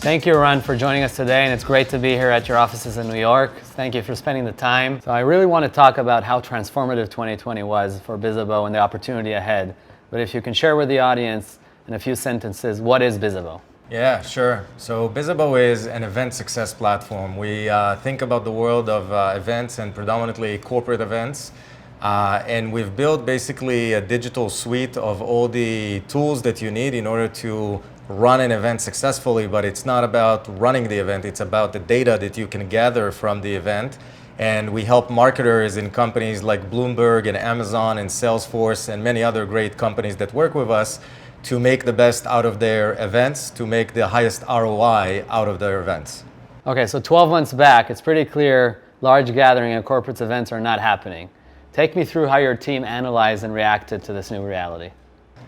Thank you, Ron, for joining us today, and it's great to be here at your offices in New York. Thank you for spending the time. So I really want to talk about how transformative 2020 was for bizzaboV and the opportunity ahead. But if you can share with the audience in a few sentences, what is bizzaboV? Yeah, sure. So bizzaboV is an event success platform. We think about the world of events and predominantly corporate events. And we've built basically a digital suite of all the tools that you need in order to run an event successfully, but it's not about running the event, it's about the data that you can gather from the event. And we help marketers in companies like Bloomberg and Amazon and Salesforce and many other great companies that work with us to make the best out of their events, to make the highest ROI out of their events. Okay, so 12 months back, it's pretty clear large gathering and corporate events are not happening. Take me through how your team analyzed and reacted to this new reality.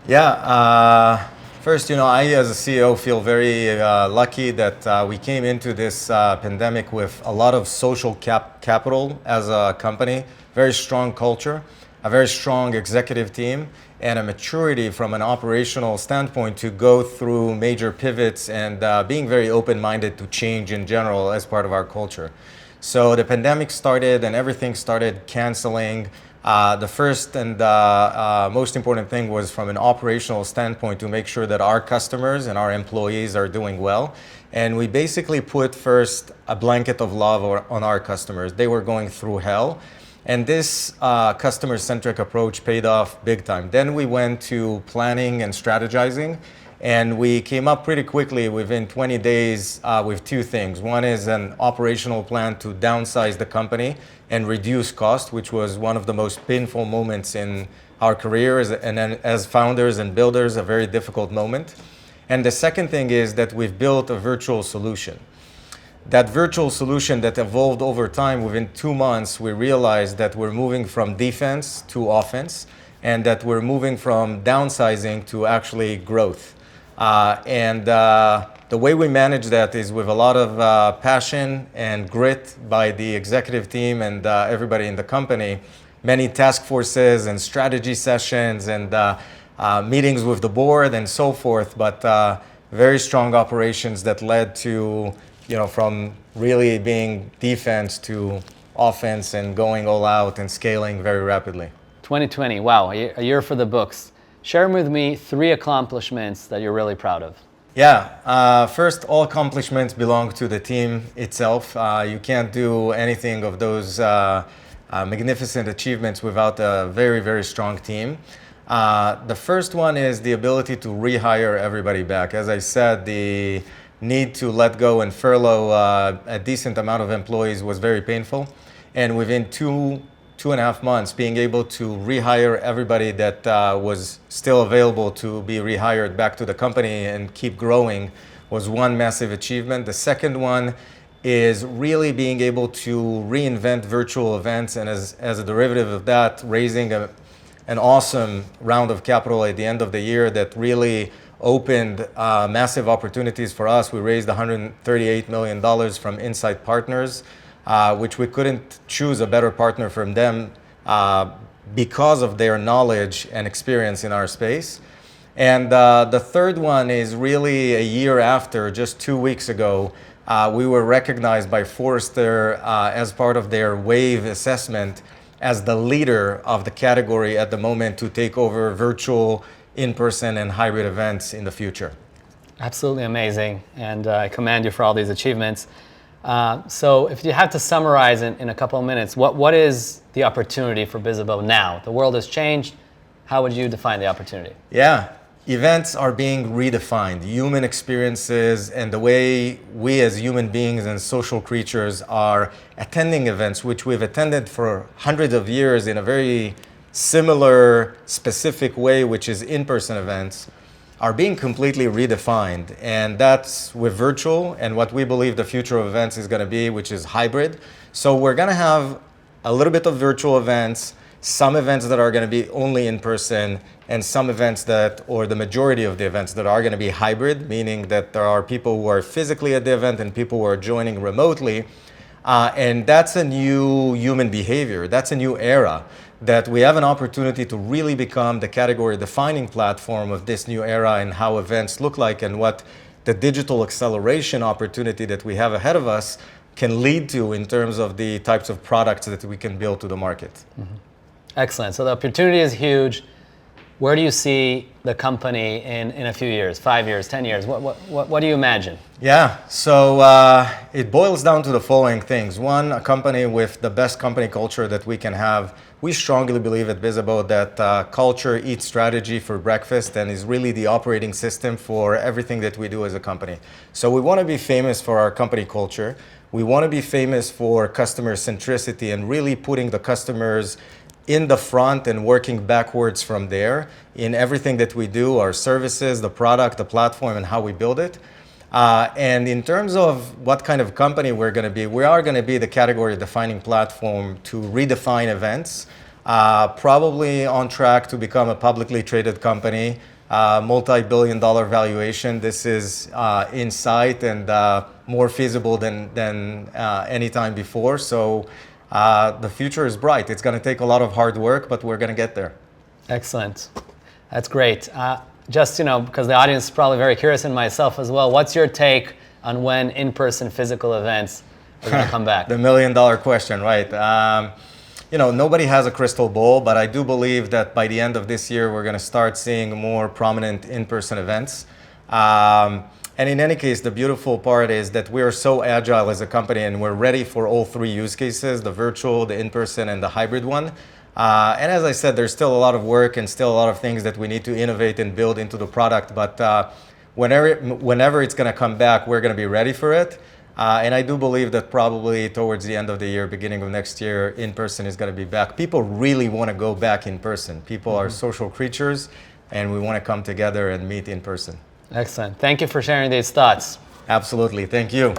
Yeah, first, I as a CEO feel very lucky that we came into this pandemic with a lot of social capital as a company, very strong culture, a very strong executive team, and a maturity from an operational standpoint to go through major pivots and being very open-minded to change in general as part of our culture. So the pandemic started and everything started canceling. The first and most important thing was from an operational standpoint to make sure that our customers and our employees are doing well. And we basically put first a blanket of love on our customers. They were going through hell. And this customer-centric approach paid off big time. Then we went to planning and strategizing. And we came up pretty quickly within 20 days with two things. One is an operational plan to downsize the company and reduce cost, which was one of the most painful moments in our careers and as founders and builders, a very difficult moment. And the second thing is that we've built a virtual solution. That virtual solution that evolved over time, within 2 months, we realized that we're moving from defense to offense and that we're moving from downsizing to actually growth. The way we manage that is with a lot of passion and grit by the executive team and everybody in the company, many task forces and strategy sessions and meetings with the board and so forth, but very strong operations that led to, from really being defense to offense and going all out and scaling very rapidly. 2020, wow, a year for the books. Share with me 3 accomplishments that you're really proud of. Yeah, first, all accomplishments belong to the team itself. You can't do anything of those magnificent achievements without a very, very strong team. The first one is the ability to rehire everybody back. As I said, the need to let go and furlough a decent amount of employees was very painful. And within 2.5 months, being able to rehire everybody that was still available to be rehired back to the company and keep growing was one massive achievement. The second one is really being able to reinvent virtual events, and as a derivative of that, raising an awesome round of capital at the end of the year that really opened massive opportunities for us. We raised $138 million from Insight Partners, which we couldn't choose a better partner from them because of their knowledge and experience in our space. And the third one is really a year after, just 2 weeks ago, we were recognized by Forrester as part of their WAVE assessment as the leader of the category at the moment to take over virtual, in-person, and hybrid events in the future. Absolutely amazing, and I commend you for all these achievements. So if you had to summarize in a couple of minutes, what is the opportunity for bizzaboV now? The world has changed. How would you define the opportunity? Yeah, events are being redefined. Human experiences and the way we as human beings and social creatures are attending events, which we've attended for hundreds of years in a very similar, specific way, which is in-person events, are being completely redefined. And that's with virtual and what we believe the future of events is going to be, which is hybrid. So we're going to have a little bit of virtual events, some events that are going to be only in person, and some events or the majority of the events that are going to be hybrid, meaning that there are people who are physically at the event and people who are joining remotely. And that's a new human behavior. That's a new era that we have an opportunity to really become the category-defining platform of this new era and how events look like and what the digital acceleration opportunity that we have ahead of us can lead to in terms of the types of products that we can build to the market. Excellent. So the opportunity is huge. Where do you see the company in a few years, 5 years, 10 years? What do you imagine? Yeah, so it boils down to the following things. One, a company with the best company culture that we can have. We strongly believe at bizzaboV that culture eats strategy for breakfast and is really the operating system for everything that we do as a company. So we want to be famous for our company culture. We want to be famous for customer centricity and really putting the customers in the front and working backwards from there in everything that we do, our services, the product, the platform, and how we build it. And in terms of what kind of company we're going to be, we are going to be the category-defining platform to redefine events, probably on track to become a publicly traded company, multi-billion-dollar valuation. This is in sight and more feasible than any time before. So the future is bright. It's going to take a lot of hard work, but we're going to get there. Excellent. That's great. Just, because the audience is probably very curious, and myself as well, what's your take on when in-person physical events are going to come back? The million-dollar question, right? Nobody has a crystal ball, but I do believe that by the end of this year, we're going to start seeing more prominent in-person events. And in any case, the beautiful part is that we are so agile as a company and we're ready for all three use cases, the virtual, the in-person, and the hybrid one. And as I said, there's still a lot of work and still a lot of things that we need to innovate and build into the product. But whenever it's going to come back, we're going to be ready for it. And I do believe that probably towards the end of the year, beginning of next year, in-person is going to be back. People really want to go back in person. People are social creatures, and we want to come together and meet in person. Excellent. Thank you for sharing these thoughts. Absolutely. Thank you.